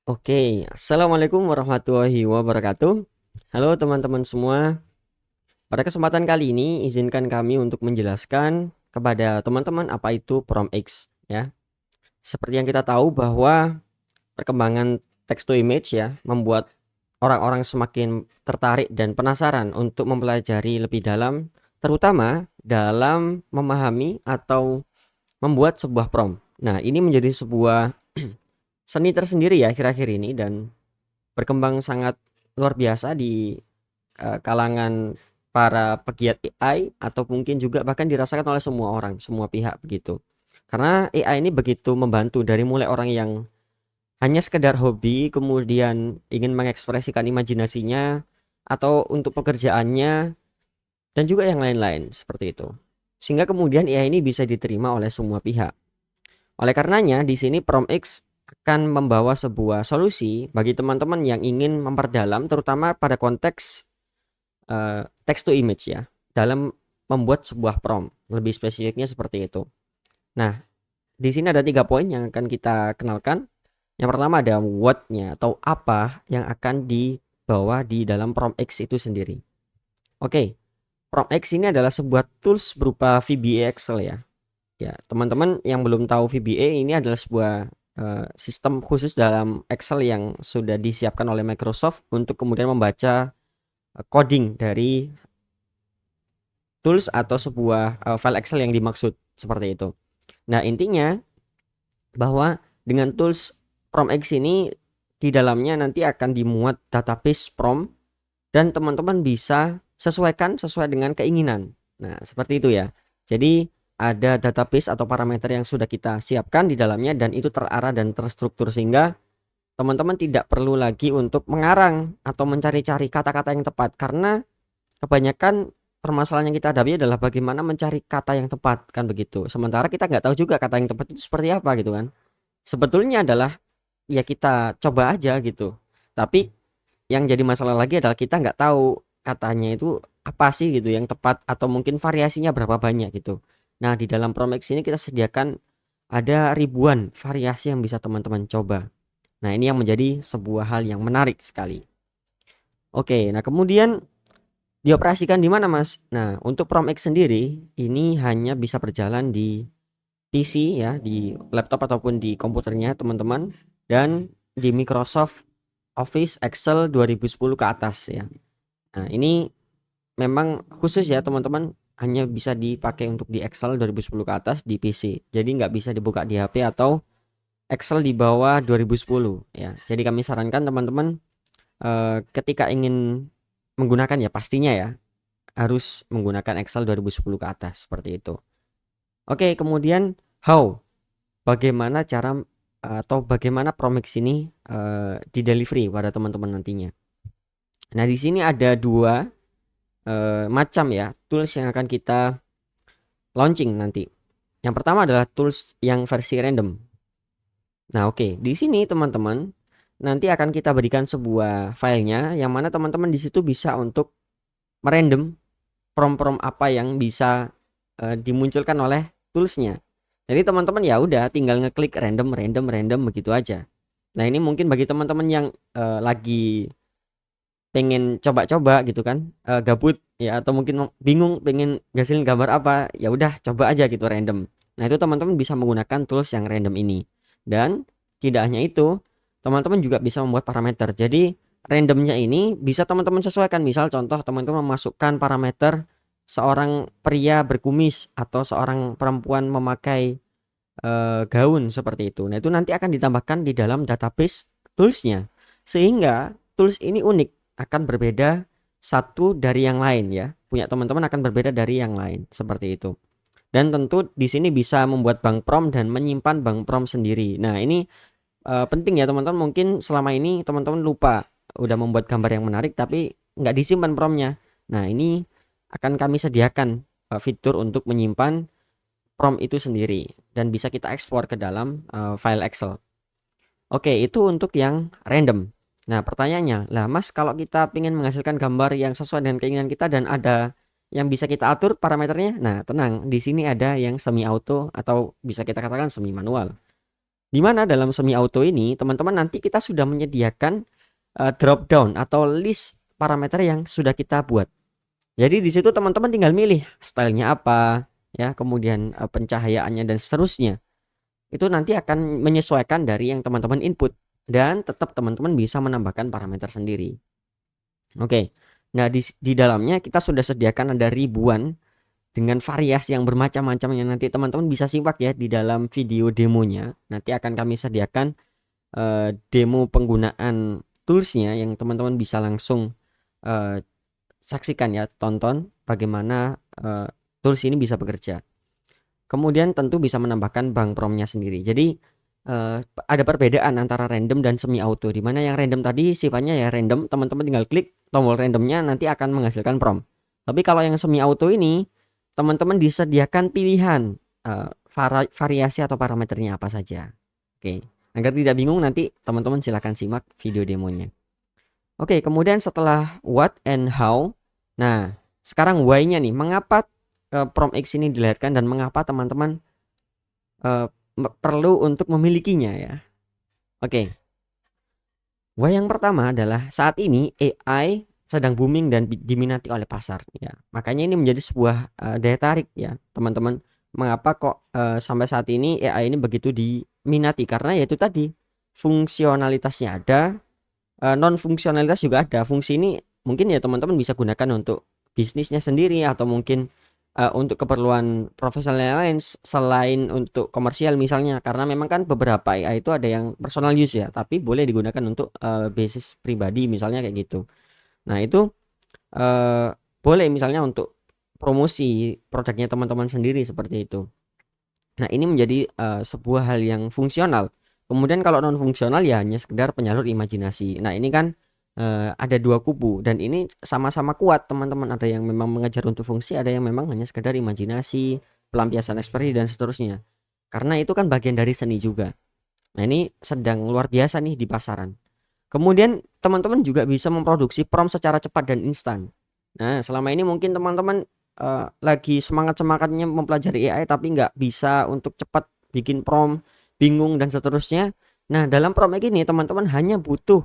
Oke, assalamualaikum warahmatullahi wabarakatuh. Halo teman-teman semua. Pada kesempatan kali ini, izinkan kami untuk menjelaskan kepada teman-teman apa itu prompt X, ya. Seperti yang kita tahu bahwa perkembangan text to image ya membuat orang-orang semakin tertarik dan penasaran untuk mempelajari lebih dalam, terutama dalam memahami atau membuat sebuah prompt. Nah, ini menjadi sebuah seni tersendiri ya akhir-akhir ini dan berkembang sangat luar biasa di kalangan para pegiat AI atau mungkin juga bahkan dirasakan oleh semua orang, semua pihak begitu. Karena AI ini begitu membantu dari mulai orang yang hanya sekedar hobi, kemudian ingin mengekspresikan imajinasinya atau untuk pekerjaannya dan juga yang lain-lain seperti itu. Sehingga kemudian AI ini bisa diterima oleh semua pihak. Oleh karenanya di sini PromX akan membawa sebuah solusi bagi teman-teman yang ingin memperdalam terutama pada konteks text to image ya, dalam membuat sebuah prompt, lebih spesifiknya seperti itu. Nah, di sini ada 3 poin yang akan kita kenalkan. Yang pertama ada what-nya atau apa yang akan dibawa di dalam prompt X itu sendiri. Oke, prompt X ini adalah sebuah tools berupa VBA Excel ya. Ya, teman-teman yang belum tahu VBA ini adalah sebuah sistem khusus dalam Excel yang sudah disiapkan oleh Microsoft untuk kemudian membaca coding dari tools atau sebuah file Excel yang dimaksud seperti itu. Nah, intinya bahwa dengan tools PromX ini di dalamnya nanti akan dimuat database prompt dan teman-teman bisa sesuaikan sesuai dengan keinginan. Nah, seperti itu ya. Jadi ada database atau parameter yang sudah kita siapkan di dalamnya dan itu terarah dan terstruktur sehingga teman-teman tidak perlu lagi untuk mengarang atau mencari-cari kata-kata yang tepat karena kebanyakan permasalahan yang kita hadapi adalah bagaimana mencari kata yang tepat kan begitu. Sementara kita nggak tahu juga kata yang tepat itu seperti apa gitu kan. Sebetulnya adalah ya kita coba aja gitu. Tapi yang jadi masalah lagi adalah kita nggak tahu katanya itu apa sih gitu yang tepat atau mungkin variasinya berapa banyak gitu. Nah, di dalam Promex ini kita sediakan ada ribuan variasi yang bisa teman-teman coba. Nah, ini yang menjadi sebuah hal yang menarik sekali. Oke, nah kemudian dioperasikan di mana, Mas? Nah, untuk PromX sendiri ini hanya bisa berjalan di PC ya, di laptop ataupun di komputernya teman-teman dan di Microsoft Office Excel 2010 ke atas ya. Nah, ini memang khusus ya teman-teman, hanya bisa dipakai untuk di Excel 2010 ke atas di PC. Jadi nggak bisa dibuka di HP atau Excel di bawah 2010 ya. Jadi kami sarankan teman-teman ketika ingin menggunakan ya pastinya ya harus menggunakan Excel 2010 ke atas seperti itu. Oke, kemudian how? Bagaimana cara atau bagaimana Promix ini di-delivery pada teman-teman nantinya. Nah, di sini ada dua macam ya tools yang akan kita launching nanti. Yang pertama adalah tools yang versi random. Nah, oke, di sini teman-teman nanti akan kita berikan sebuah filenya yang mana teman-teman di situ bisa untuk merandom prompt-prompt apa yang bisa dimunculkan oleh toolsnya. Jadi teman-teman ya udah tinggal ngeklik random random random begitu aja. Nah, ini mungkin bagi teman-teman yang lagi pengen coba-coba gitu kan, gabut ya atau mungkin bingung pengen ngasilin gambar apa, ya udah coba aja gitu random. Nah, itu teman-teman bisa menggunakan tools yang random ini. Dan tidak hanya itu, teman-teman juga bisa membuat parameter. Jadi randomnya ini bisa teman-teman sesuaikan. Misal contoh teman-teman memasukkan parameter seorang pria berkumis atau seorang perempuan memakai gaun seperti itu. Nah, itu nanti akan ditambahkan di dalam database toolsnya. Sehingga tools ini unik, akan berbeda satu dari yang lain ya. Punya teman-teman akan berbeda dari yang lain seperti itu. Dan tentu di sini bisa membuat bank prompt dan menyimpan bank prompt sendiri. Nah, ini penting ya teman-teman. Mungkin selama ini teman-teman lupa udah membuat gambar yang menarik tapi nggak disimpan promptnya. Nah, ini akan kami sediakan fitur untuk menyimpan prompt itu sendiri dan bisa kita ekspor ke dalam file Excel. Oke, itu untuk yang random. Nah, pertanyaannya, lah Mas, kalau kita ingin menghasilkan gambar yang sesuai dengan keinginan kita dan ada yang bisa kita atur parameternya, nah tenang, di sini ada yang semi auto atau bisa kita katakan semi manual. Di mana dalam semi auto ini teman-teman nanti kita sudah menyediakan drop down atau list parameter yang sudah kita buat. Jadi di situ teman-teman tinggal milih stylenya apa ya, kemudian pencahayaannya dan seterusnya. Itu nanti akan menyesuaikan dari yang teman-teman input dan tetap teman-teman bisa menambahkan parameter sendiri. Oke. Nah, di dalamnya kita sudah sediakan ada ribuan dengan variasi yang bermacam-macam yang nanti teman-teman bisa simak ya di dalam video demonya. Nanti akan kami sediakan demo penggunaan toolsnya yang teman-teman bisa langsung saksikan ya, tonton bagaimana tools ini bisa bekerja. Kemudian tentu bisa menambahkan bank promnya sendiri. Jadi ada perbedaan antara random dan semi auto, di mana yang random tadi sifatnya ya random, teman-teman tinggal klik tombol randomnya nanti akan menghasilkan prom. Tapi kalau yang semi auto ini teman-teman disediakan pilihan variasi atau parameternya apa saja. Oke, agar tidak bingung nanti teman-teman silahkan simak video demonya. Oke, kemudian setelah what and how, nah sekarang why-nya nih, mengapa prom X ini dilahirkan dan mengapa teman-teman perlu untuk memilikinya ya. Oke. Why yang pertama adalah saat ini AI sedang booming dan diminati oleh pasar ya. Makanya ini menjadi sebuah daya tarik ya, teman-teman. Mengapa kok sampai saat ini AI ini begitu diminati? Karena yaitu tadi fungsionalitasnya ada, non fungsionalitas juga ada. Fungsi ini mungkin ya teman-teman bisa gunakan untuk bisnisnya sendiri atau mungkin untuk keperluan profesional yang lain selain untuk komersial misalnya, karena memang kan beberapa AI itu ada yang personal use ya, tapi boleh digunakan untuk basis pribadi misalnya kayak gitu. Nah itu boleh misalnya untuk promosi produknya teman-teman sendiri seperti itu. Nah ini menjadi sebuah hal yang fungsional. Kemudian kalau non fungsional ya hanya sekedar penyalur imajinasi. Nah ini kan ada dua kubu dan ini sama-sama kuat teman-teman. Ada yang memang mengejar untuk fungsi, ada yang memang hanya sekedar imajinasi, pelampiasan ekspresi dan seterusnya. Karena itu kan bagian dari seni juga. Nah ini sedang luar biasa nih di pasaran. Kemudian teman-teman juga bisa memproduksi prompt secara cepat dan instan. Nah selama ini mungkin teman-teman lagi semangat-semangatnya mempelajari AI tapi nggak bisa untuk cepat bikin prompt, bingung dan seterusnya. Nah dalam prompt ini teman-teman hanya butuh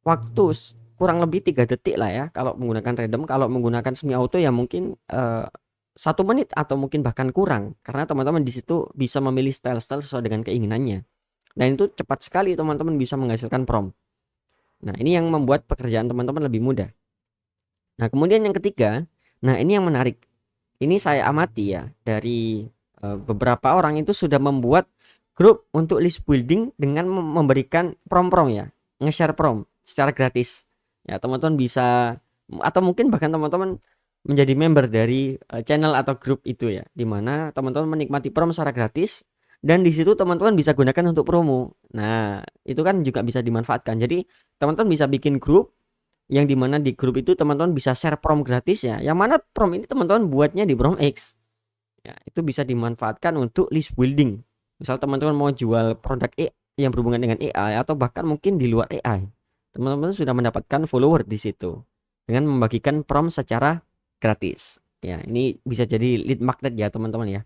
waktu kurang lebih 3 detik lah ya kalau menggunakan random. Kalau menggunakan semi auto ya mungkin 1 menit atau mungkin bahkan kurang, karena teman-teman di situ bisa memilih style-style sesuai dengan keinginannya. Dan itu cepat sekali teman-teman bisa menghasilkan prompt. Nah ini yang membuat pekerjaan teman-teman lebih mudah. Nah kemudian yang ketiga, nah ini yang menarik, ini saya amati ya dari beberapa orang itu sudah membuat grup untuk list building dengan memberikan prom-prom ya, nge-share prom secara gratis ya. Teman-teman bisa, atau mungkin bahkan teman-teman menjadi member dari channel atau grup itu ya, dimana teman-teman menikmati prom secara gratis dan di situ teman-teman bisa gunakan untuk promo. Nah itu kan juga bisa dimanfaatkan. Jadi teman-teman bisa bikin grup yang dimana di grup itu teman-teman bisa share prom gratis ya, yang mana prom ini teman-teman buatnya di prom X ya, itu bisa dimanfaatkan untuk list building. Misal teman-teman mau jual produk yang berhubungan dengan AI atau bahkan mungkin di luar AI, teman-teman sudah mendapatkan follower di situ dengan membagikan prom secara gratis ya. Ini bisa jadi lead magnet ya teman-teman ya.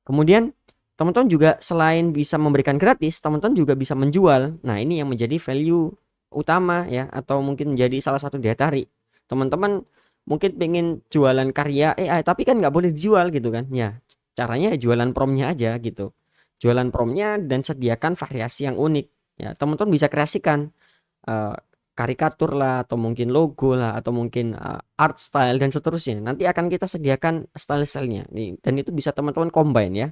Kemudian teman-teman juga selain bisa memberikan gratis, teman-teman juga bisa menjual. Nah ini yang menjadi value utama ya, atau mungkin menjadi salah satu daya tarik. Teman-teman mungkin pengen jualan karya AI tapi kan nggak boleh dijual gitu kan ya, caranya jualan promnya aja gitu. Jualan promnya dan sediakan variasi yang unik ya. Teman-teman bisa kreasikan karikatur lah, atau mungkin logo lah, atau mungkin art style dan seterusnya. Nanti akan kita sediakan style-stylenya nih, dan itu bisa teman-teman combine ya.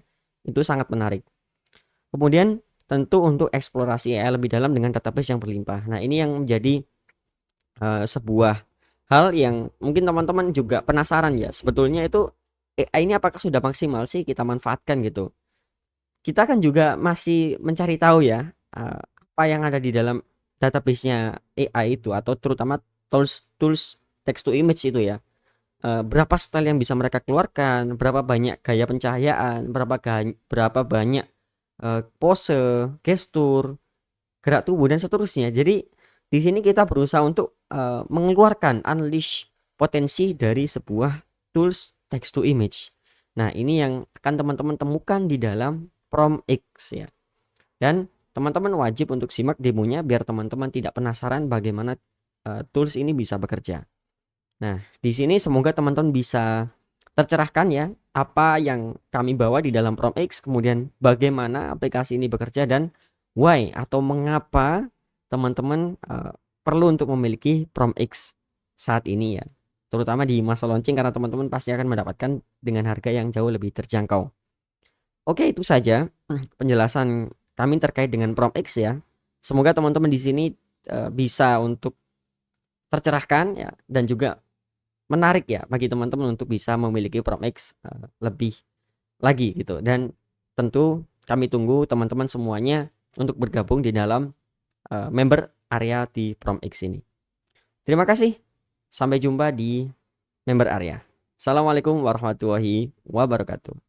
Itu sangat menarik. Kemudian tentu untuk eksplorasi AI lebih dalam dengan database yang berlimpah. Nah ini yang menjadi sebuah hal yang mungkin teman-teman juga penasaran ya, sebetulnya itu AI ini apakah sudah maksimal sih kita manfaatkan gitu. Kita kan juga masih mencari tahu ya apa yang ada di dalam database-nya AI itu, atau terutama tools text to image itu ya. Berapa style yang bisa mereka keluarkan, berapa banyak gaya pencahayaan, berapa banyak pose, gestur, gerak tubuh dan seterusnya. Jadi di sini kita berusaha untuk mengeluarkan, unleash potensi dari sebuah tools text to image. Nah ini yang akan teman-teman temukan di dalam prom X ya. Dan teman-teman wajib untuk simak demonya biar teman-teman tidak penasaran bagaimana tools ini bisa bekerja. Nah, di sini semoga teman-teman bisa tercerahkan ya apa yang kami bawa di dalam PromX, kemudian bagaimana aplikasi ini bekerja dan why atau mengapa teman-teman perlu untuk memiliki PromX saat ini ya. Terutama di masa launching karena teman-teman pasti akan mendapatkan dengan harga yang jauh lebih terjangkau. Oke, itu saja penjelasan kami terkait dengan PromX ya. Semoga teman-teman di sini bisa untuk tercerahkan ya dan juga menarik ya bagi teman-teman untuk bisa memiliki PromX lebih lagi gitu. Dan tentu kami tunggu teman-teman semuanya untuk bergabung di dalam member area di PromX ini. Terima kasih. Sampai jumpa di member area. Assalamualaikum warahmatullahi wabarakatuh.